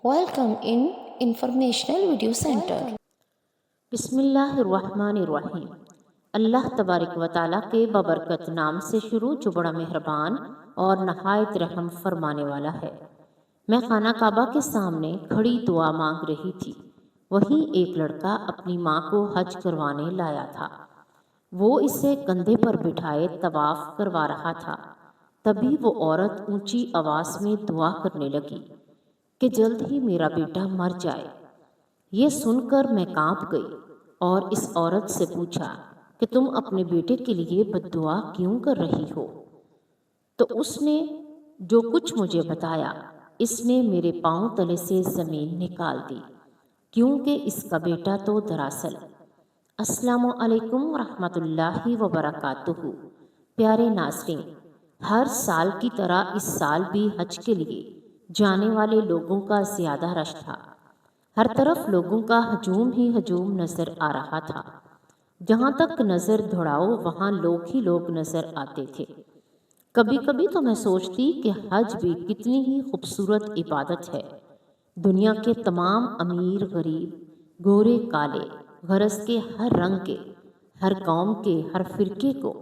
Welcome in Informational Video Center. بسم اللہ الرحمن الرحیم۔ اللہ تبارک و تعالیٰ کے بابرکت نام سے شروع جو بڑا مہربان اور نہایت رحم فرمانے والا ہے۔ میں خانہ کعبہ کے سامنے کھڑی دعا مانگ رہی تھی، وہیں ایک لڑکا اپنی ماں کو حج کروانے لایا تھا۔ وہ اسے کندھے پر بٹھائے طواف کروا رہا تھا۔ تبھی وہ عورت اونچی آواز میں دعا کرنے لگی کہ جلد ہی میرا بیٹا مر جائے۔ یہ سن کر میں کانپ گئی اور اس عورت سے پوچھا کہ تم اپنے بیٹے کے لیے بد دعا کیوں کر رہی ہو؟ تو اس نے جو کچھ مجھے بتایا، اس نے میرے پاؤں تلے سے زمین نکال دی، کیونکہ اس کا بیٹا تو دراصل۔ السلام علیکم ورحمۃ اللہ وبرکاتہ۔ پیارے ناظرین، ہر سال کی طرح اس سال بھی حج کے لیے جانے والے لوگوں کا زیادہ رش تھا۔ ہر طرف لوگوں کا ہجوم ہی ہجوم نظر آ رہا تھا۔ جہاں تک نظر دوڑاؤ وہاں لوگ ہی لوگ نظر آتے تھے۔ کبھی کبھی تو میں سوچتی کہ حج بھی کتنی ہی خوبصورت عبادت ہے۔ دنیا کے تمام امیر غریب، گورے کالے، غرض کے ہر رنگ کے، ہر قوم کے، ہر فرقے کو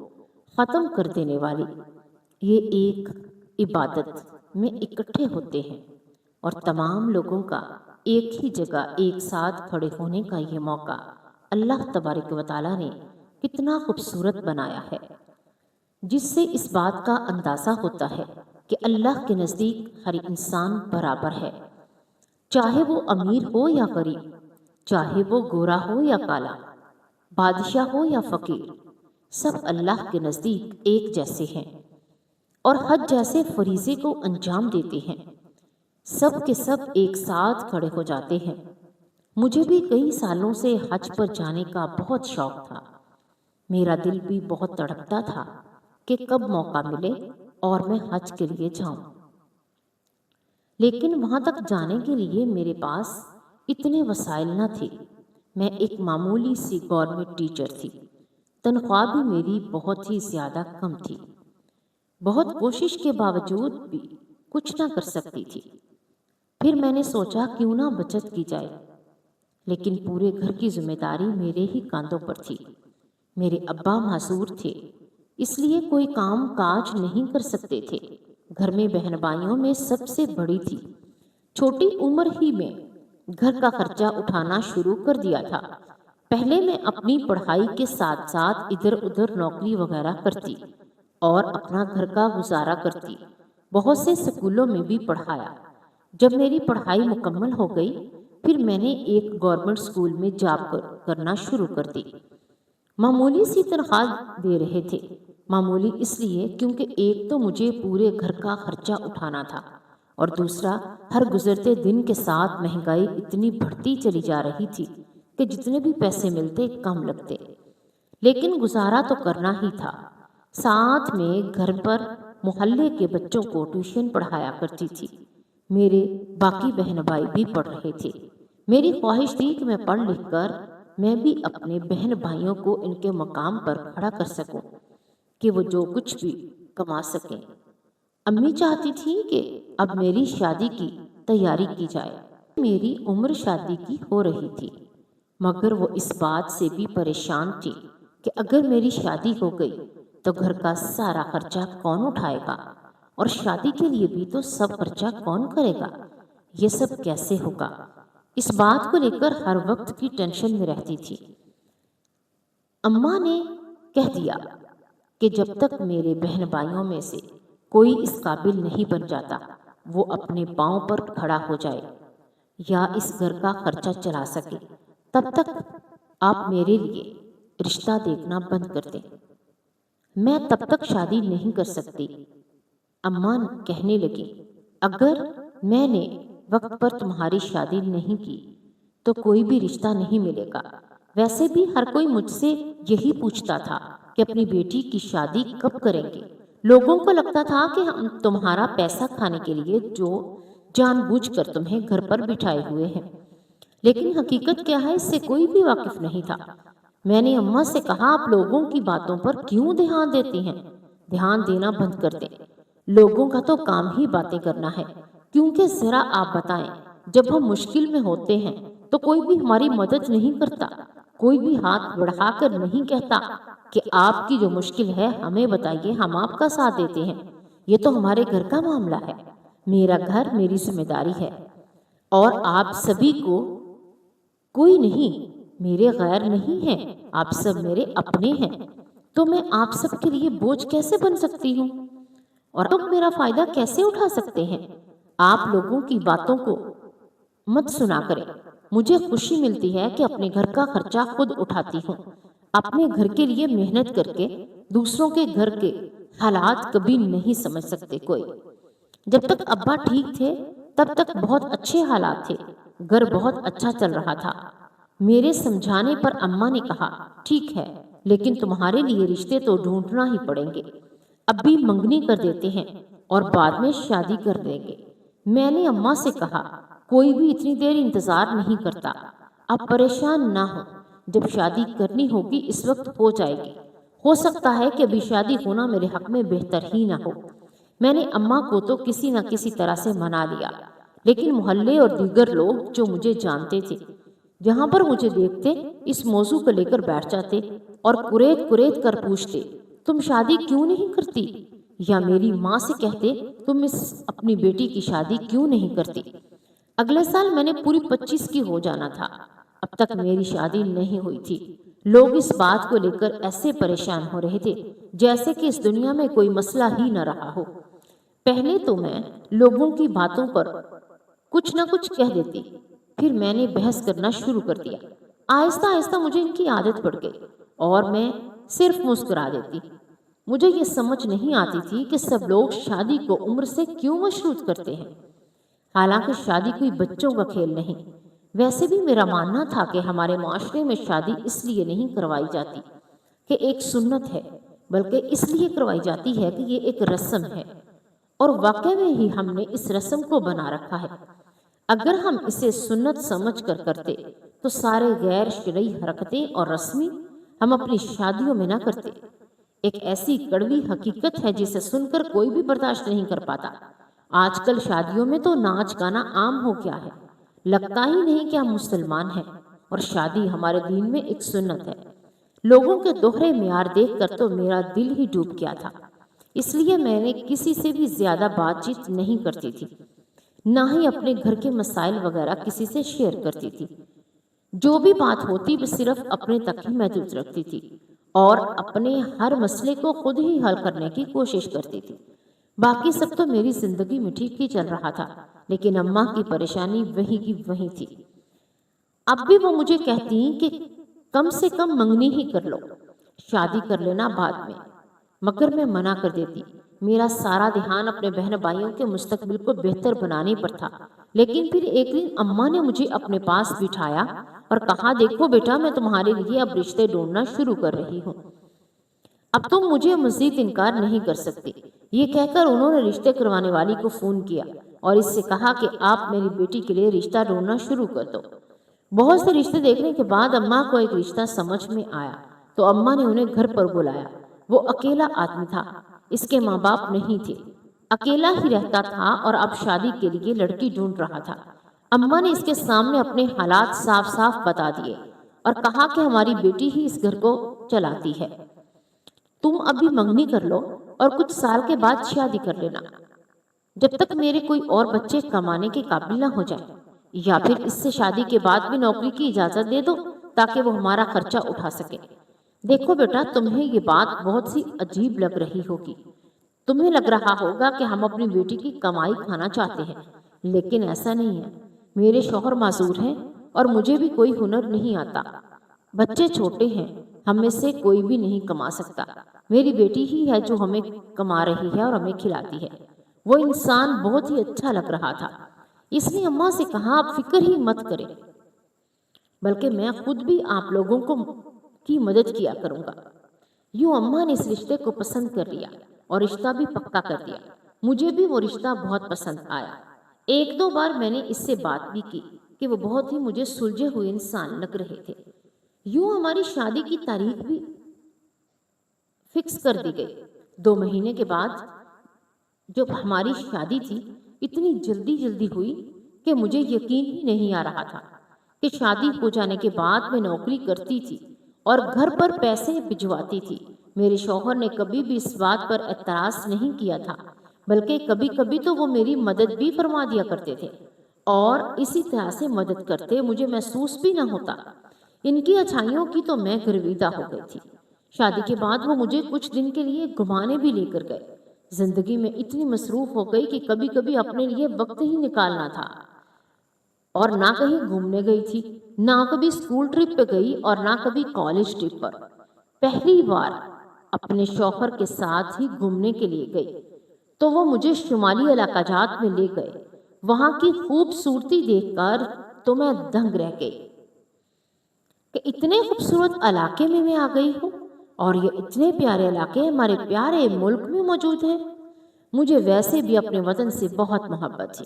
ختم کر دینے والی یہ ایک عبادت میں اکٹھے ہوتے ہیں، اور تمام لوگوں کا ایک ہی جگہ ایک ساتھ کھڑے ہونے کا یہ موقع اللہ تبارک و تعالیٰ نے کتنا خوبصورت بنایا ہے، جس سے اس بات کا اندازہ ہوتا ہے کہ اللہ کے نزدیک ہر انسان برابر ہے، چاہے وہ امیر ہو یا غریب، چاہے وہ گورا ہو یا کالا، بادشاہ ہو یا فقیر، سب اللہ کے نزدیک ایک جیسے ہیں اور حج جیسے فریضے کو انجام دیتے ہیں۔ سب کے سب ایک ساتھ کھڑے ہو جاتے ہیں۔ مجھے بھی کئی سالوں سے حج پر جانے کا بہت شوق تھا۔ میرا دل بھی بہت تڑپتا تھا کہ کب موقع ملے اور میں حج کے لیے جاؤں، لیکن وہاں تک جانے کے لیے میرے پاس اتنے وسائل نہ تھے۔ میں ایک معمولی سی گورنمنٹ ٹیچر تھی، تنخواہ بھی میری بہت ہی زیادہ کم تھی، بہت کوشش کے باوجود بھی کچھ نہ کر سکتی تھی۔ پھر میں نے سوچا کیوں نہ بچت کی جائے، لیکن پورے گھر کی ذمہ داری میرے ہی کاندھوں پر تھی۔ میرے ابا معذور تھے، اس لیے کوئی کام کاج نہیں کر سکتے تھے۔ گھر میں بہن بھائیوں میں سب سے بڑی تھی۔ چھوٹی عمر ہی میں گھر کا خرچہ اٹھانا شروع کر دیا تھا۔ پہلے میں اپنی پڑھائی کے ساتھ ساتھ ادھر ادھر نوکری وغیرہ کرتی اور اپنا گھر کا گزارا کرتی۔ بہت سے سکولوں میں بھی پڑھایا۔ جب میری پڑھائی مکمل ہو گئی، پھر میں نے ایک گورنمنٹ اسکول میں جاب کرنا شروع کر دی۔ معمولی سی تنخواہ دے رہے تھے، معمولی اس لیے کیونکہ ایک تو مجھے پورے گھر کا خرچہ اٹھانا تھا، اور دوسرا ہر گزرتے دن کے ساتھ مہنگائی اتنی بڑھتی چلی جا رہی تھی کہ جتنے بھی پیسے ملتے کم لگتے، لیکن گزارا تو کرنا ہی تھا۔ ساتھ میں گھر پر محلے کے بچوں کو ٹیوشن پڑھایا کرتی تھی۔ میرے باقی بہن بھائی بھی پڑھ رہے تھے۔ میری خواہش تھی کہ میں پڑھ لکھ کر میں بھی اپنے بہن بھائیوں کو ان کے مقام پر کھڑا کر سکوں کہ وہ جو کچھ بھی کما سکیں۔ امی چاہتی تھی کہ اب میری شادی کی تیاری کی جائے۔ میری عمر شادی کی ہو رہی تھی، مگر وہ اس بات سے بھی پریشان تھی کہ اگر میری شادی ہو گئی تو گھر کا سارا خرچہ کون اٹھائے گا، اور شادی کے لیے بھی تو سب خرچہ کون کرے گا، یہ سب کیسے ہوگا۔ اس بات کو لے کر ہر وقت کی ٹینشن میں رہتی تھی۔ اماں نے کہہ دیا کہ جب تک میرے بہن بھائیوں میں سے کوئی اس قابل نہیں بن جاتا وہ اپنے پاؤں پر کھڑا ہو جائے یا اس گھر کا خرچہ چلا سکے، تب تک آپ میرے لیے رشتہ دیکھنا بند کر دیں، میں تب تک شادی نہیں کر سکتی۔ اماں کہنے لگی اگر میں نے وقت پر تمہاری شادی نہیں کی تو کوئی بھی رشتہ نہیں ملے گا۔ ویسے بھی ہر کوئی مجھ سے یہی پوچھتا تھا کہ اپنی بیٹی کی شادی کب کریں گے۔ لوگوں کو لگتا تھا کہ ہم تمہارا پیسہ کھانے کے لیے جو جان بوجھ کر تمہیں گھر پر بٹھائے ہوئے ہیں، لیکن حقیقت کیا ہے اس سے کوئی بھی واقف نہیں تھا۔ میں نے اماں سے کہا آپ لوگوں کی باتوں پر کیوں دھیان دیتی ہیں؟ دھیان دینا بند کر دیں۔ لوگوں کا تو کام ہی باتیں کرنا ہے، کیونکہ ذرا آپ بتائیں جب ہم مشکل میں ہوتے ہیں تو کوئی بھی ہماری مدد نہیں کرتا، کوئی بھی ہاتھ بڑھا کر نہیں کہتا کہ آپ کی جو مشکل ہے ہمیں بتائیے، ہم آپ کا ساتھ دیتے ہیں۔ یہ تو ہمارے گھر کا معاملہ ہے، میرا گھر میری ذمہ داری ہے، اور آپ سبھی کو کوئی نہیں میرے غیر نہیں ہے، آپ سب میرے اپنے ہیں، تو میں آپ سب کے لیے بوجھ کیسے بن سکتی ہوں، اور تم میرا فائدہ کیسے اٹھا سکتے ہیں؟ آپ لوگوں کی باتوں کو مت سنا کریں، مجھے خوشی ملتی ہے کہ اپنے گھر کا خرچہ خود اٹھاتی ہوں، اپنے گھر کے لیے محنت کر کے دوسروں کے گھر کے حالات کبھی نہیں سمجھ سکتے کوئی۔ جب تک ابا ٹھیک تھے تب تک بہت اچھے حالات تھے، گھر بہت اچھا چل رہا تھا۔ میرے سمجھانے پر اماں نے کہا، ٹھیک ہے لیکن تمہارے لیے رشتے تو ڈھونڈنا ہی پڑیں گے، اب بھی منگنی کر دیتے ہیں اور بعد میں شادی کر دیں گے۔ میں نے اماں سے کہا، کوئی بھی اتنی دیر انتظار نہیں کرتا، اب پریشان نہ ہو، جب شادی کرنی ہوگی اس وقت ہو جائے گی، ہو سکتا ہے کہ ابھی شادی ہونا میرے حق میں بہتر ہی نہ ہو۔ میں نے اماں کو تو کسی نہ کسی طرح سے منا لیا، لیکن محلے اور دیگر لوگ جو مجھے جانتے تھے جہاں پر مجھے دیکھتے اس موضوع کو لے کر بیٹھ جاتے اور کریت کریت کر پوچھتے، تم شادی کیوں نہیں کرتی؟ یا میری ماں سے کہتے، تم اپنی بیٹی کی شادی کیوں نہیں کرتی؟ اگلے سال میں نے پوری 25 کی ہو جانا تھا، اب تک میری شادی نہیں ہوئی تھی۔ لوگ اس بات کو لے کر ایسے پریشان ہو رہے تھے جیسے کہ اس دنیا میں کوئی مسئلہ ہی نہ رہا ہو۔ پہلے تو میں لوگوں کی باتوں پر کچھ نہ کچھ کہہ دیتی، پھر میں نے بحث کرنا شروع کر دیا۔ آہستہ آہستہ مجھے ان کی عادت پڑ گئی اور میں صرف مسکرا دیتی۔ مجھے یہ سمجھ نہیں آتی تھی کہ سب لوگ شادی کو عمر سے کیوں مشروط کرتے ہیں، حالانکہ شادی کوئی بچوں کا کھیل نہیں۔ ویسے بھی میرا ماننا تھا کہ ہمارے معاشرے میں شادی اس لیے نہیں کروائی جاتی کہ ایک سنت ہے، بلکہ اس لیے کروائی جاتی ہے کہ یہ ایک رسم ہے، اور واقع میں ہی ہم نے اس رسم کو بنا رکھا ہے۔ اگر ہم اسے سنت سمجھ کر کرتے تو سارے غیر شرعی حرکتیں اور رسمی ہم اپنی شادیوں میں نہ کرتے۔ ایک ایسی کڑوی حقیقت ہے جسے سن کر کوئی بھی برداشت نہیں کر پاتا۔ آج کل شادیوں میں تو ناچ گانا عام ہو گیا ہے، لگتا ہی نہیں کہ ہم مسلمان ہیں، اور شادی ہمارے دین میں ایک سنت ہے۔ لوگوں کے دوہرے معیار دیکھ کر تو میرا دل ہی ڈوب گیا تھا، اس لیے میں نے کسی سے بھی زیادہ بات چیت نہیں کرتی تھی، نہ ہی اپنے گھر کے مسائل وغیرہ کسی سے شیئر کرتی تھی۔ جو بھی بات ہوتی وہ صرف اپنے تک ہی محدود رکھتی تھی اور اپنے ہر مسئلے کو خود ہی حل کرنے کی کوشش کرتی تھی۔ باقی سب تو میری زندگی میں ٹھیک ہی چل رہا تھا، لیکن اماں کی پریشانی وہیں کی وہیں تھی۔ اب بھی وہ مجھے کہتی کہ کم سے کم منگنی ہی کر لو، شادی کر لینا بعد میں، مگر میں منع کر دیتی۔ میرا سارا دھیان اپنے بہن بھائیوں کے مستقبل کو بہتر بنانے پر تھا۔ لیکن پھر ایک دن اماں نے مجھے اپنے پاس بٹھایا اور کہا، دیکھو بیٹا، میں تمہارے لیے اب رشتے ڈھونڈنا شروع کر رہی ہوں، اب تم مجھے مزید انکار نہیں کر سکتی۔ یہ کہہ کر انہوں نے رشتے کروانے والی کو فون کیا اور اس سے کہا کہ آپ میری بیٹی کے لیے رشتہ ڈھونڈنا شروع کر دو۔ بہت سے رشتے دیکھنے کے بعد اماں کو ایک رشتہ سمجھ میں آیا تو اماں نے انہیں گھر پر بلایا۔ وہ اکیلا آدمی تھا، اس کے ماں باپ نہیں تھے، اکیلا ہی رہتا تھا اور اب شادی کے لیے لڑکی ڈھونڈ رہا تھا۔ اماں نے اس کے سامنے اپنے حالات صاف صاف بتا دیے اور کہا کہ ہماری بیٹی ہی اس گھر کو چلاتی ہے، تم ابھی منگنی کر لو اور کچھ سال کے بعد شادی کر لینا، جب تک میرے کوئی اور بچے کمانے کے قابل نہ ہو جائیں، یا پھر اس سے شادی کے بعد بھی نوکری کی اجازت دے دو تاکہ وہ ہمارا خرچہ اٹھا سکے۔ دیکھو بیٹا، تمہیں یہ بات بہت سی عجیب لگ رہی ہوگی، تمہیں لگ رہا ہوگا کہ ہم اپنی بیٹی کی کمائی کھانا چاہتے ہیں، لیکن ایسا نہیں ہے۔ میرے شوہر معذور ہیں اور مجھے بھی کوئی ہنر نہیں آتا، بچے چھوٹے ہیں، ہم میں سے کوئی بھی نہیں کما سکتا، میری بیٹی ہی ہے جو ہمیں کما رہی ہے اور ہمیں کھلاتی ہے۔ وہ انسان بہت ہی اچھا لگ رہا تھا۔ اس نے اماں سے کہا، آپ فکر ہی مت کریں، بلکہ میں خود بھی آپ لوگوں کی مدد کیا کروں گا۔ یوں اماں نے اس رشتے کو پسند کر لیا اور رشتہ بھی پکا کر دیا۔ مجھے بھی وہ رشتہ بہت پسند آیا۔ ایک دو بار میں نے اس سے بات بھی کی کہ وہ بہت ہی مجھے سلجھے ہوئے انسان لگ رہے تھے۔ یوں ہماری شادی کی تاریخ بھی فکس کر دی گئی۔ 2 مہینے کے بعد جب ہماری شادی تھی، اتنی جلدی ہوئی کہ مجھے یقین ہی نہیں آ رہا تھا کہ شادی ہو جانے کے بعد میں نوکری کرتی تھی اور گھر پر پیسے بھجواتی تھی۔ میرے شوہر نے کبھی بھی اس بات پر اعتراض نہیں کیا تھا، بلکہ کبھی کبھی تو وہ میری مدد بھی فرما دیا کرتے تھے، اور اسی طرح سے مدد کرتے مجھے محسوس بھی نہ ہوتا۔ ان کی اچھائیوں کی تو میں گرویدہ ہو گئی تھی۔ شادی کے بعد وہ مجھے کچھ دن کے لیے گھمانے بھی لے کر گئے۔ زندگی میں اتنی مصروف ہو گئی کہ کبھی کبھی اپنے لیے وقت ہی نکالنا تھا، اور نہ کہیں گھومنے گئی تھی، نہ کبھی اسکول ٹرپ پہ گئی، اور نہ کبھی کالج ٹرپ پر۔ پہلی بار اپنے شوہر کے ساتھ ہی گھومنے کے لیے گئی تو وہ مجھے شمالی علاقہ جات میں لے گئے۔ وہاں کی خوبصورتی دیکھ کر تو میں دنگ رہ گئی کہ اتنے خوبصورت علاقے میں آ گئی ہوں، اور یہ اتنے پیارے علاقے ہمارے پیارے ملک میں موجود ہیں۔ مجھے ویسے بھی اپنے وطن سے بہت محبت تھی۔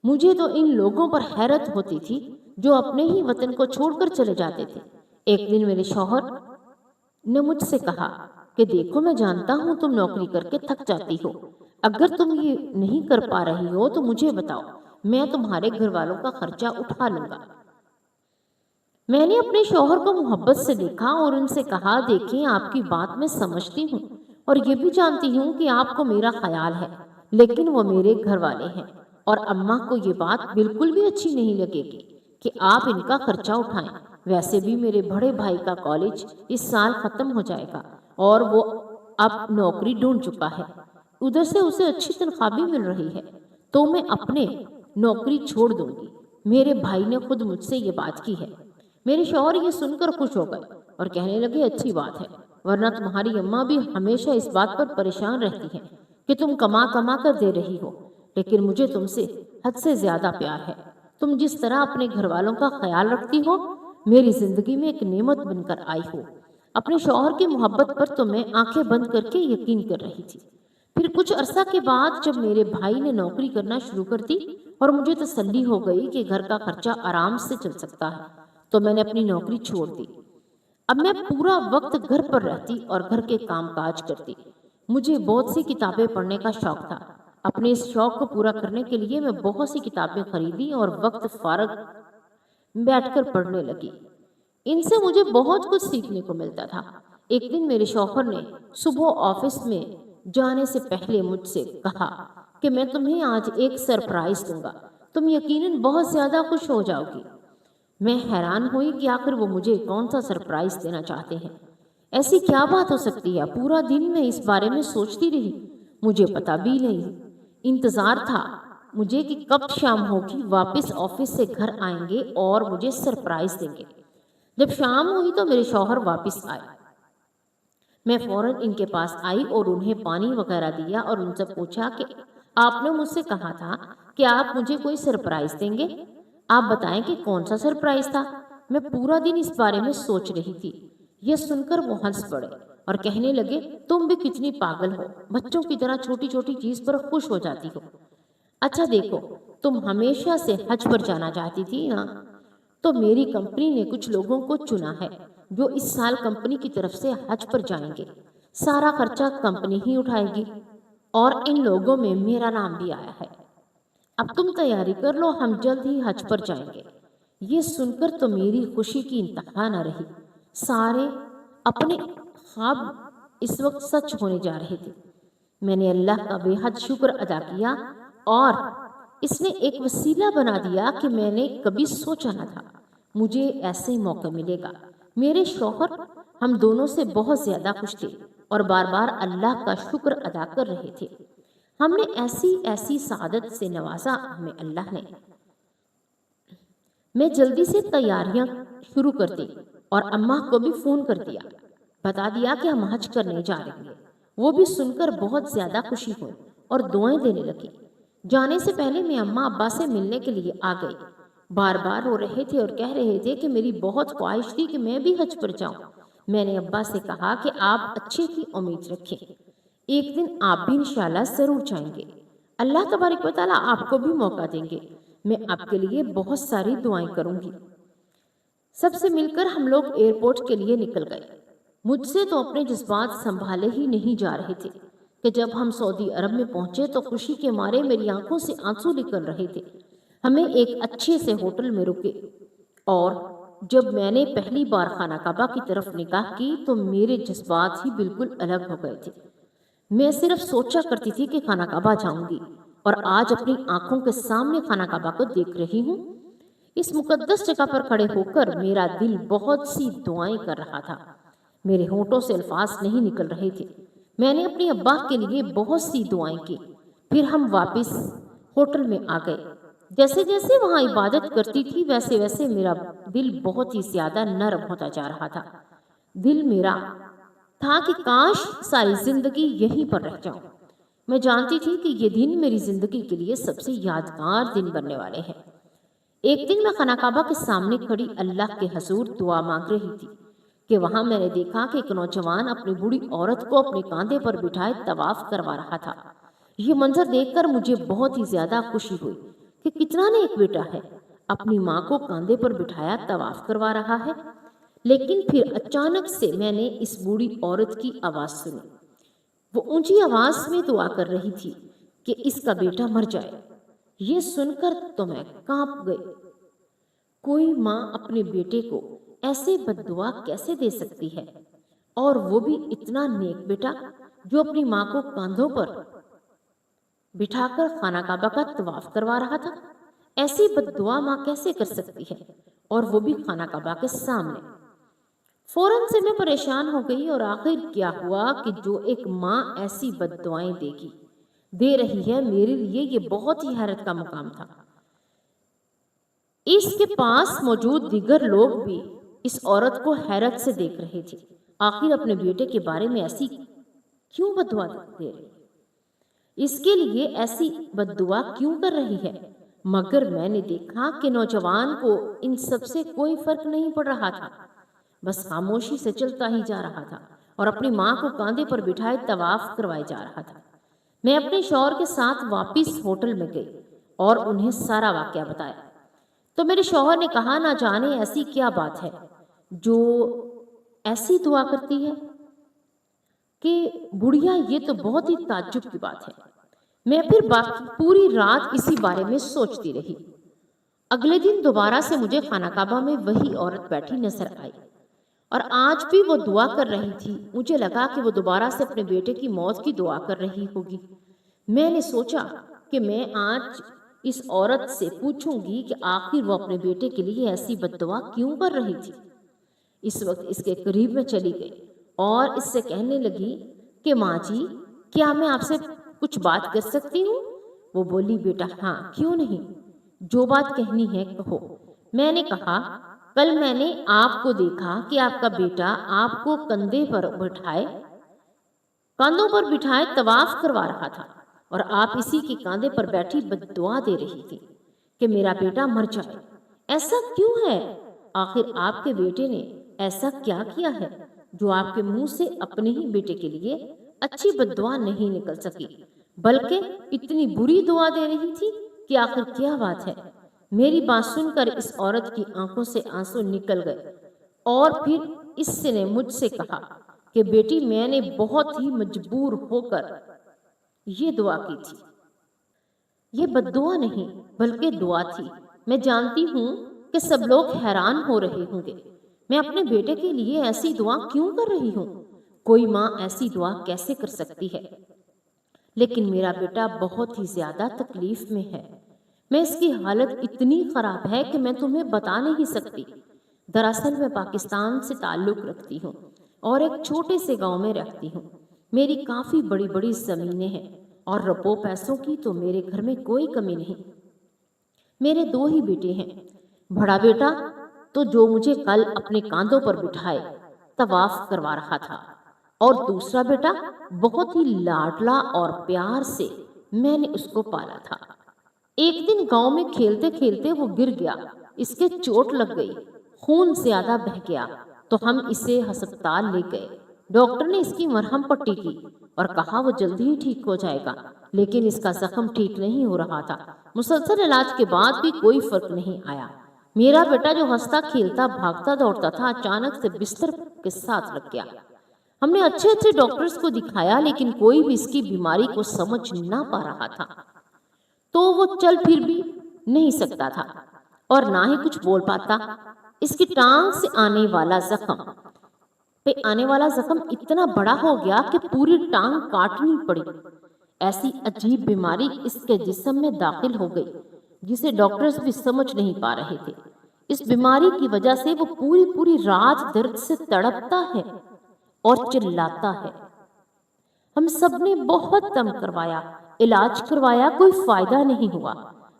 مجھے تو ان لوگوں پر حیرت ہوتی تھی جو اپنے ہی وطن کو چھوڑ کر چلے جاتے تھے۔ ایک دن میرے شوہر نے مجھ سے کہا کہ دیکھو، میں جانتا ہوں تم نوکری کر کے تھک جاتی ہو، اگر تم یہ نہیں کر پا رہی ہو تو مجھے بتاؤ، میں تمہارے گھر والوں کا خرچہ اٹھا لوں گا۔ میں نے اپنے شوہر کو محبت سے دیکھا اور ان سے کہا، دیکھیں، آپ کی بات میں سمجھتی ہوں اور یہ بھی جانتی ہوں کہ آپ کو میرا خیال ہے، لیکن وہ میرے گھر والے ہیں، اور اماں کو یہ بات بالکل بھی اچھی نہیں لگے گی کہ آپ ان کا خرچہ اٹھائیں۔ ویسے بھی میرے بڑے بھائی کا کالج اس سال ختم ہو جائے گا اور وہ اب نوکری ڈھونڈ چکا ہے، ادھر سے اسے اچھی تنخواہ بھی مل رہی ہے، تو میں اپنے نوکری چھوڑ دوں گی۔ میرے بھائی نے خود مجھ سے یہ بات کی ہے۔ میرے شوہر یہ سن کر خوش ہو گئے اور کہنے لگے، اچھی بات ہے، ورنہ تمہاری اماں بھی ہمیشہ اس بات پر پریشان رہتی ہیں کہ تم کما کما کر دے رہی ہو، لیکن مجھے تم سے حد سے زیادہ پیار ہے۔ تم جس طرح اپنے گھر والوں کا خیال رکھتی ہو، میری زندگی میں ایک نعمت بن کر آئی ہو۔ اپنے شوہر کی محبت پر تو میں آنکھیں بند کر کے یقین کر رہی تھی۔ پھر کچھ عرصہ کے بعد جب میرے بھائی نے نوکری کرنا شروع کر دی اور مجھے تسلی ہو گئی کہ گھر کا خرچہ آرام سے چل سکتا ہے، تو میں نے اپنی نوکری چھوڑ دی۔ اب میں پورا وقت گھر پر رہتی اور گھر کے کام کاج کرتی۔ مجھے بہت سی کتابیں پڑھنے کا شوق تھا۔ اپنے اس شوق کو پورا کرنے کے لیے میں بہت سی کتابیں خریدی اور وقت فارغ بیٹھ کر پڑھنے لگی۔ ان سے مجھے بہت کچھ سیکھنے کو ملتا تھا۔ ایک دن میرے شوہر نے صبح آفس میں جانے سے پہلے مجھ سے کہا کہ میں تمہیں آج ایک سرپرائز دوں گا، تم یقیناً بہت زیادہ خوش ہو جاؤ گی۔ میں حیران ہوئی کہ آخر وہ مجھے کون سا سرپرائز دینا چاہتے ہیں۔ ایسی کیا بات ہو سکتی ہے؟ پورا دن میں اس بارے میں سوچتی رہی، مجھے پتا بھی نہیں۔ انتظار تھا مجھے کہ کب شام ہوگی، واپس آفس سے گھر آئیں گے اور مجھے سرپرائز دیں گے۔ جب شام ہوئی تو میرے شوہر واپس آئے۔ میں فوراً ان کے پاس آئی اور انہیں پانی وغیرہ دیا اور ان سے پوچھا کہ آپ نے مجھ سے کہا تھا کہ آپ مجھے کوئی سرپرائز دیں گے، آپ بتائیں کہ کون سا سرپرائز تھا؟ میں پورا دن اس بارے میں سوچ رہی تھی۔ یہ سن کر وہ ہنس پڑے اور کہنے لگے، تم بھی کتنی پاگل ہو، بچوں کی طرح چھوٹی چھوٹی چیز پر خوش ہو جاتی ہو۔ اچھا دیکھو، تم ہمیشہ سے حج پر جانا چاہتی تھی نا، تو میری کمپنی نے کچھ لوگوں کو چنا ہے جو اس سال کمپنی کی طرف سے حج پر جائیں گے۔ سارا خرچہ کمپنی ہی اٹھائے گی اور ان لوگوں میں میرا نام بھی آیا ہے۔ اب تم تیاری کر لو، ہم جلد ہی حج پر جائیں گے۔ یہ سن کر تو میری خوشی کی انتہا نہ رہی۔ سارے اپنے خواب اس وقت سچ ہونے جا رہے تھے۔ میں نے اللہ کا بے حد شکر ادا کیا، اور اس نے ایک وسیلہ بنا دیا کہ میں نے کبھی سوچا نہ تھا مجھے ایسے موقع ملے گا۔ میرے شوہر ہم دونوں سے بہت زیادہ خوش تھے اور بار بار اللہ کا شکر ادا کر رہے تھے۔ ہم نے ایسی سعادت سے نوازا ہمیں اللہ نے۔ میں جلدی سے تیاریاں شروع کر دی اور اماں کو بھی فون کر دیا، بتا دیا کہ ہم حج کرنے جا رہے ہیں۔ وہ بھی سن کر بہت زیادہ خوشی ہوئی اور دعائیں دینے لگی۔ جانے سے پہلے میں اماں ابا سے ملنے کے لیے آ گئی۔ بار بار رو رہے تھے اور کہہ رہے تھے کہ میری بہت خواہش تھی کہ میں بھی حج پر جاؤں۔ میں نے ابا سے کہا کہ آپ اچھے کی امید رکھیں، ایک دن آپ بھی انشاءاللہ ضرور جائیں گے، اللہ تبارک و تعالیٰ آپ کو بھی موقع دیں گے، میں آپ کے لیے بہت ساری دعائیں کروں گی۔ سب سے مل کر ہم لوگ ایئرپورٹ کے لیے نکل گئے۔ مجھ سے تو اپنے جذبات سنبھالے ہی نہیں جا رہے تھے کہ جب ہم سعودی عرب میں پہنچے تو خوشی کے مارے میری آنکھوں سے آنسو نکل رہے تھے۔ ہمیں ایک اچھے سے ہوٹل میں رکے، اور جب میں نے پہلی بار خانہ کعبہ کی طرف نگاہ کی تو میرے جذبات ہی بالکل الگ ہو گئے تھے۔ میں صرف سوچا کرتی تھی کہ خانہ کعبہ جاؤں گی، اور آج اپنی آنکھوں کے سامنے خانہ کعبہ کو دیکھ رہی ہوں۔ اس مقدس جگہ پر کھڑے ہو کر میرا دل بہت سی دعائیں کر رہا تھا۔ میرے ہونٹوں سے الفاظ نہیں نکل رہے تھے۔ میں نے اپنے ابا کے لیے بہت سی دعائیں کی۔ پھر ہم واپس ہوٹل میں آ گئے۔ جیسے جیسے وہاں عبادت کرتی تھی ویسے ویسے میرا دل بہت ہی زیادہ نرم ہوتا جا رہا تھا۔ دل میرا تھا کہ کاش ساری زندگی یہیں پر رہ جاؤں۔ میں جانتی تھی کہ یہ دن میری زندگی کے لیے سب سے یادگار دن بننے والے ہیں۔ ایک دن میں خانہ کعبہ کے سامنے کھڑی اللہ کے حضور دعا مانگ رہی تھی کہ وہاں میں نے دیکھا کہ ایک نوجوان اپنی بوڑھی عورت کو اپنے کاندھے پر بٹھائے طواف کروا رہا تھا۔ یہ منظر دیکھ کر مجھے بہت ہی زیادہ خوشی ہوئی کہ کتنا نیک بیٹا ہے، اپنی ماں کو کاندھے پر بٹھایا طواف کروا رہا ہے۔ لیکن پھر اچانک سے میں نے اس بوڑھی عورت کی آواز سنی۔ وہ اونچی آواز میں دعا کر رہی تھی کہ اس کا بیٹا مر جائے۔ یہ سن کر تو میں کانپ گئی۔ کوئی ماں اپنے بیٹے کو ایسے بد دعا کیسے دے سکتی ہے، اور وہ بھی اتنا نیک بیٹا جو اپنی ماں کو کاندھوں پر بٹھا کر خانہ کعبہ کا طواف کروا رہا تھا۔ ایسی بد دعا ماں کیسے کر سکتی ہے، اور وہ بھی خانہ کعبہ کے سامنے؟ فوراً سے میں پریشان ہو گئی، اور آخر کیا ہوا کہ جو ایک ماں ایسی بد دعائیں دے رہی ہے، میرے لیے یہ بہت ہی حیرت کا مقام تھا۔ اس کے پاس موجود دیگر لوگ بھی اس عورت کو حیرت سے دیکھ رہے تھے۔ آخر اپنے بیٹے کے بارے میں ایسی کیوں بد دعا دے رہی، اس کے لیے ایسی بد دعا کیوں کر رہی ہے؟ مگر میں نے دیکھا کہ نوجوان کو ان سب سے کوئی فرق نہیں پڑ رہا تھا، بس خاموشی سے چلتا ہی جا رہا تھا اور اپنی ماں کو کاندھے پر بٹھائے طواف کروائے جا رہا تھا۔ میں اپنے شوہر کے ساتھ واپس ہوٹل میں گئی اور انہیں سارا واقعہ بتایا، تو میرے شوہر نے کہا، نہ جانے ایسی کیا بات ہے جو ایسی دعا کرتی ہے کہ بڑھیا، یہ تو بہت ہی تعجب کی بات ہے۔ میں پھر باقی پوری رات اسی بارے میں سوچتی رہی۔ اگلے دن دوبارہ سے مجھے خانہ کعبہ میں وہی عورت بیٹھی نظر آئی، اور آج بھی وہ دعا کر رہی تھی۔ مجھے لگا کہ وہ دوبارہ سے اپنے بیٹے کی موت کی دعا کر رہی ہوگی۔ میں نے سوچا کہ میں آج اس عورت سے پوچھوں گی کہ آخر وہ اپنے بیٹے کے لیے ایسی بد دعا کیوں کر رہی تھی۔ اس وقت اس کے قریب میں چلی گئی اور اس سے کہنے لگی کہ ماں جی، کیا میں آپ سے کچھ بات کر سکتی ہوں؟ وہ بولی، بیٹا ہاں، کیوں نہیں، جو بات کہنی ہے کہو۔ میں نے کہا، کل میں نے آپ کو دیکھا کہ آپ کا بیٹا آپ کو کاندھوں پر بٹھائے طواف کروا رہا تھا، اور آپ اسی کے کاندھے پر بیٹھی بد دعا دے رہی تھی کہ میرا بیٹا مر جائے۔ ایسا کیوں ہے؟ آخر آپ کے بیٹے نے ایسا کیا کیا ہے جو آپ کے منہ سے اپنے ہی بیٹے کے لیے اچھی بد دعا نہیں نکل سکی، بلکہ اتنی بری دعا دے رہی تھی کہ آخر کیا بات ہے؟ میری بات سن کر اس عورت کی آنکھوں سے آنسو نکل گئے، اور پھر اس نے مجھ سے کہا کہ بیٹی، میں نے بہت ہی مجبور ہو کر یہ دعا کی تھی۔ یہ بد دعا نہیں بلکہ دعا تھی۔ میں جانتی ہوں کہ سب لوگ حیران ہو رہے ہوں گے، میں اپنے بیٹے کے لیے ایسی دعا کیوں کر رہی ہوں؟ کوئی ماں ایسی دعا کیسے کر سکتی ہے؟ لیکن میرا بیٹا بہت ہی زیادہ تکلیف میں ہے۔ میں اس کی حالت اتنی خراب ہے کہ میں تمہیں بتا نہیں سکتی۔ دراصل میں پاکستان سے تعلق رکھتی ہوں اور ایک چھوٹے سے گاؤں میں رہتی ہوں۔ میری کافی بڑی بڑی زمینیں ہیں، اور روپوں پیسوں کی تو میرے گھر میں کوئی کمی نہیں۔ میرے 2 ہی بیٹے ہیں، بڑا بیٹا تو جو مجھے کل اپنے کاندھوں پر بٹھائے طواف کروا رہا تھا، اور دوسرا بیٹا بہت ہی لاڈلا اور پیار سے میں نے اس کو پالا تھا۔ ایک دن گاؤں میں کھیلتے کھیلتے وہ گر گیا، اس کے چوٹ لگ گئی، خون زیادہ بہہ گیا، تو ہم اسے ہسپتال لے گئے۔ ڈاکٹر نے اس کی مرہم پٹی کی اور کہا وہ جلدی ہی ٹھیک ہو جائے گا، لیکن اس کا زخم ٹھیک نہیں ہو رہا تھا۔ مسلسل علاج کے بعد بھی کوئی فرق نہیں آیا۔ میرا بیٹا جو ہنستا کھیلتا بھاگتا دوڑتا تھا، اچانک سے بستر کے ساتھ لگ گیا۔ ہم نے اچھے ڈاکٹرز کو دکھایا، لیکن کوئی بھی اس کی بیماری کو سمجھ نہ پا رہا تھا۔ تو وہ چل پھر بھی نہیں سکتا تھا اور نہ ہی کچھ بول پاتا۔ اس کی ٹانگ سے آنے والا زخم اتنا بڑا ہو گیا کہ پوری ٹانگ کاٹنی پڑی۔ ایسی عجیب بیماری اس کے جسم میں داخل ہو گئی جسے ڈاکٹرز بھی سمجھ نہیں پا رہے تھے۔ اس بیماری کی وجہ سے وہ پوری رات درد سے تڑپتا ہے اور چلاتا ہے۔ ہم سب نے بہت دم کروایا، علاج کروایا، کوئی فائدہ نہیں ہوا۔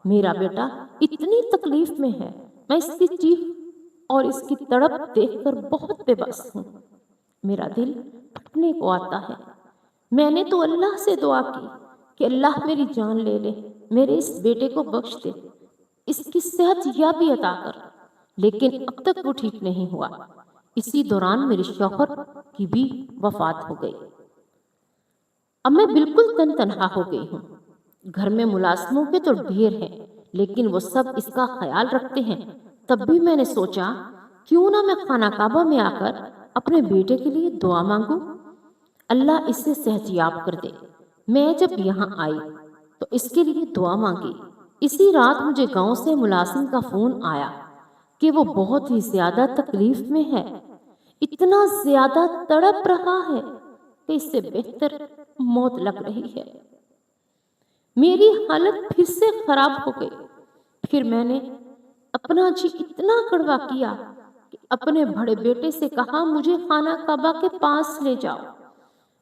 میرا بیٹا اتنی تکلیف میں ہے، میں اس کی چیخ اور اس کی تڑپ دیکھ کر بہت بے بس ہوں۔ میرا دل پھٹنے کو آتا ہے۔ میں نے تو اللہ سے دعا کی کہ اللہ میری جان لے لے، میرے اس بیٹے کو بخش دے، اس کی صحت یابی عطا کر، لیکن اب تک وہ ٹھیک نہیں ہوا۔ اسی دوران میرے شوہر کی بھی وفات ہو گئی۔ اب میں بالکل تنہا ہو گئی ہوں۔ گھر میں ملازموں کے تو ڈھیر ہیں، لیکن وہ سب اس کا خیال رکھتے ہیں۔ تب بھی میں نے سوچا کیوں نہ میں خانہ کعبہ میں آ کر اپنے بیٹے کے لیے دعا مانگوں، اللہ اسے صحت یاب کر دے۔ میں جب یہاں آئی تو اس کے لیے دعا مانگی۔ اسی رات مجھے گاؤں سے ملازم کا فون آیا کہ وہ بہت ہی زیادہ تکلیف میں ہے، اتنا زیادہ تڑپ رہا ہے کہ اس سے بہتر موت لگ رہی ہے۔ میری حالت پھر سے خراب ہو گئی۔ پھر میں نے اپنا جی اتنا کڑوا کیا کہ اپنے بڑے بیٹے سے کہا مجھے خانہ کعبہ کے پاس لے جاؤ،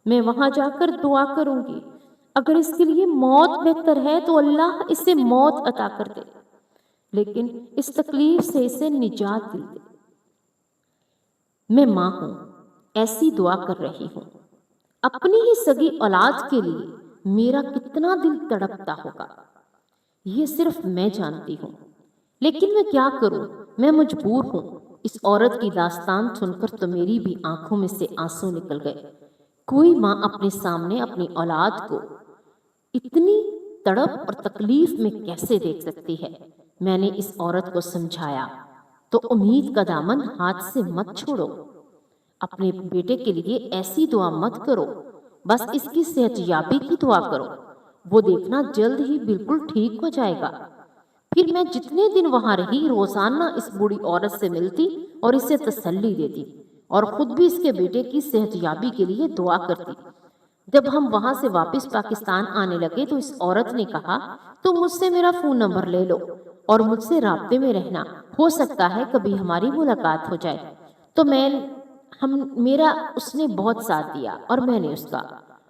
میں وہاں جا کر دعا کروں گی، اگر اس کے لیے موت بہتر ہے تو اللہ اسے موت عطا کر دے، لیکن اس تکلیف سے اسے نجات دل دے۔ میں ماں ہوں، ایسی دعا کر رہی ہوں۔ اپنی ہی سگی اولاد کے لیے میرا کتنا دل تڑپتا ہوگا یہ صرف میں جانتی ہوں، لیکن میں کیا کروں، میں مجبور ہوں۔ اس عورت کی داستان سن کر تو میری بھی آنکھوں میں سے آنسو نکل گئے۔ کوئی ماں اپنے سامنے اپنی اولاد کو اتنی تڑپ اور تکلیف میں کیسے دیکھ سکتی ہے؟ میں نے اس عورت کو سمجھایا تو امید کا دامن ہاتھ سے مت چھوڑو، اپنے بیٹے کے لیے ایسی دعا مت کرو، بس اس کی صحت یابی کی دعا کرو، وہ دیکھنا جلد ہی بالکل ٹھیک ہو جائے گا۔ پھر میں جتنے دن وہاں رہی روزانہ اس بوڑھی عورت سے ملتی اور اسے تسلی دیتی اور خود بھی اس کے بیٹے کی صحت یابی کے لیے دعا کرتی۔ جب ہم وہاں سے واپس پاکستان آنے لگے تو اس عورت نے کہا تم مجھ سے میرا فون نمبر لے لو اور مجھ سے رابطے میں رہنا، ہو سکتا ہے کبھی ہماری ملاقات ہو جائے۔ تو میرا اس نے بہت ساتھ دیا اور میں نے اس کا،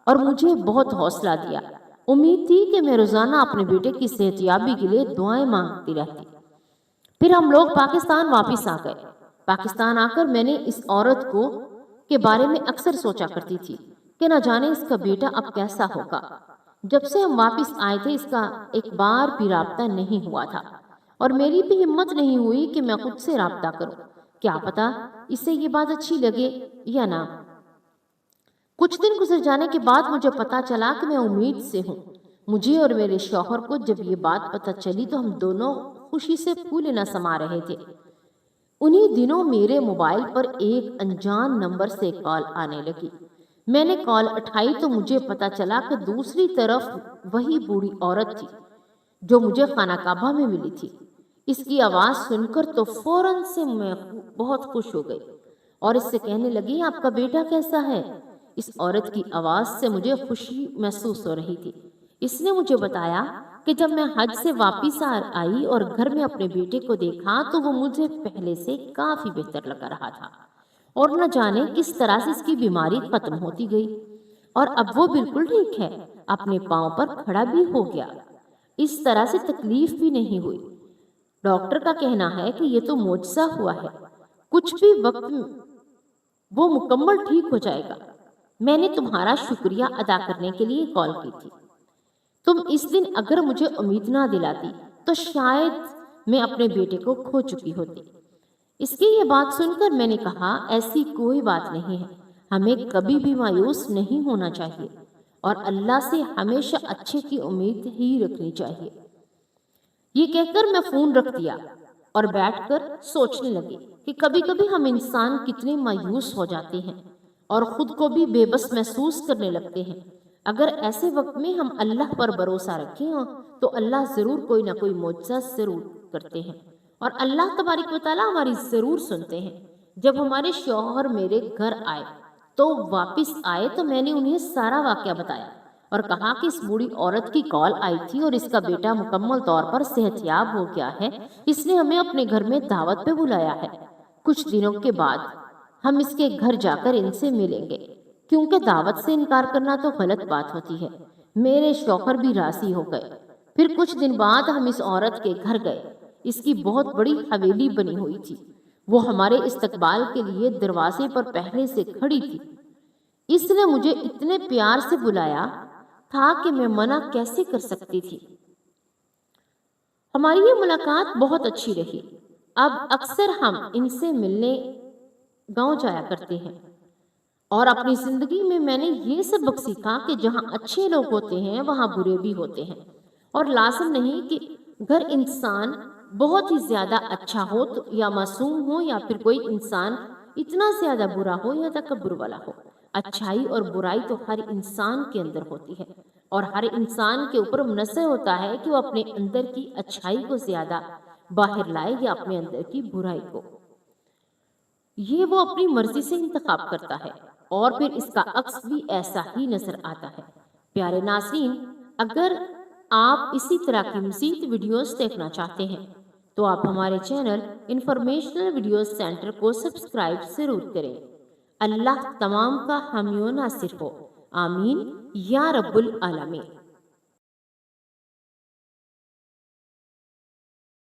اور مجھے بہت حوصلہ دیا۔ امید تھی کہ میں روزانہ اپنے بیٹے کی صحت یابی کے لیے دعائیں مانگتی رہتی۔ پھر ہم لوگ پاکستان واپس آ گئے۔ پاکستان آ کر میں نے اس عورت کے بارے میں اکثر سوچا کرتی تھی کہ نہ جانے اس کا بیٹا اب کیسا ہوگا۔ جب سے ہم واپس آئے تھے اس کا ایک بار بھی رابطہ نہیں ہوا تھا، اور میری بھی ہمت نہیں ہوئی کہ میں خود سے رابطہ کروں، کیا پتا اسے یہ بات اچھی لگے یا نہ۔ کچھ دن گزر جانے کے بعد مجھے پتا چلا کہ میں امید سے ہوں۔ مجھے اور میرے شوہر کو جب یہ بات پتا چلی تو ہم دونوں خوشی سے پھولے نہ سما رہے تھے۔ انہی دنوں میرے موبائل پر ایک انجان نمبر سے کال آنے لگی۔ میں نے کال اٹھائی تو مجھے پتا چلا کہ دوسری طرف وہی بوڑھی عورت تھی جو مجھے خانہ کعبہ میں ملی تھی۔ اس کی آواز سن کر تو فوراً سے میں بہت خوش ہو گئی اور اس سے کہنے لگی آپ کا بیٹا کیسا ہے؟ اس عورت کی آواز سے مجھے خوشی محسوس ہو رہی تھی۔ اس نے مجھے بتایا کہ جب میں حج سے واپس آئی اور گھر میں اپنے بیٹے کو دیکھا تو وہ مجھے پہلے سے کافی بہتر لگ رہا تھا، اور نہ جانے کس طرح سے اس کی بیماری ختم ہوتی گئی اور اب وہ بالکل ٹھیک ہے، اپنے پاؤں پر کھڑا بھی ہو گیا، اس طرح سے تکلیف بھی نہیں ہوئی۔ ڈاکٹر کا کہنا ہے کہ یہ تو معجزہ ہوا ہے، کچھ بھی وقت وہ مکمل ٹھیک ہو جائے گا۔ میں نے تمہارا شکریہ ادا کرنے کے لیے کال کی تھی۔ تم اس دن اگر مجھے امید نہ دلاتی تو شاید میں اپنے بیٹے کو کھو چکی ہوتی۔ اس کی یہ بات سن کر میں نے کہا ایسی کوئی بات نہیں ہے، ہمیں کبھی بھی مایوس نہیں ہونا چاہیے اور اللہ سے ہمیشہ اچھے کی امید ہی رکھنی چاہیے۔ یہ کہہ کر میں فون رکھ دیا اور بیٹھ کر سوچنے لگی کہ کبھی کبھی ہم انسان کتنے مایوس ہو جاتے ہیں اور خود کو بھی بے بس محسوس کرنے لگتے ہیں۔ اگر ایسے وقت میں ہم اللہ پر بھروسہ رکھیں تو اللہ ضرور کوئی نہ کوئی معجزہ ضرور کرتے ہیں، اور اللہ تبارک و تعالیٰ ہماری ضرور سنتے ہیں۔ جب ہمارے شوہر میرے گھر آئے تو واپس آئے تو میں نے انہیں سارا واقعہ بتایا اور کہا کہ اس بوڑھی عورت کی کال آئی تھی اور اس کا بیٹا مکمل طور پر صحت یاب ہو گیا ہے، اس نے ہمیں اپنے گھر میں دعوت پہ بلایا ہے۔ کچھ دنوں کے بعد ہم اس کے گھر جا کر ان سے ملیں گے، کیونکہ دعوت سے انکار کرنا تو غلط بات ہوتی ہے۔ میرے شوہر بھی راضی ہو گئے۔ پھر کچھ دن بعد ہم اس عورت کے گھر گئے۔ اس کی بہت بڑی حویلی بنی ہوئی تھی، وہ ہمارے استقبال کے لیے دروازے پر پہلے سے کھڑی تھی۔ اس نے مجھے اتنے پیار سے بلایا تھا کہ میں منع کیسے کر سکتی تھی۔ ہماری یہ ملاقات بہت اچھی رہی۔ اب اکثر ہم ان سے ملنے گاؤں جایا کرتے ہیں، اور اپنی زندگی میں نے یہ سبق سیکھا کہ جہاں اچھے لوگ ہوتے ہیں وہاں برے بھی ہوتے ہیں، اور لازم نہیں کہ اگر انسان بہت ہی زیادہ اچھا ہو یا معصوم ہو، یا پھر کوئی انسان اتنا زیادہ برا ہو یا تکبر والا ہو۔ اچھائی اور برائی تو ہر انسان کے اندر ہوتی ہے، اور ہر انسان کے اوپر منحصر ہوتا ہے کہ وہ اپنے اندر کی اچھائی کو زیادہ باہر لائے یا اپنے اندر کی برائی کو۔ یہ وہ اپنی مرضی سے انتخاب کرتا ہے، اور پھر اس کا عکس بھی ایسا ہی نظر آتا ہے۔ پیارے ناظرین، اگر آپ اسی طرح کی مزید ویڈیوز دیکھنا چاہتے ہیں تو آپ ہمارے چینل انفارمیشنل ویڈیوز سینٹر کو سبسکرائب ضرور کریں۔ اللہ تمام کا حامی و ناصر ہو، آمین یا رب العالمین۔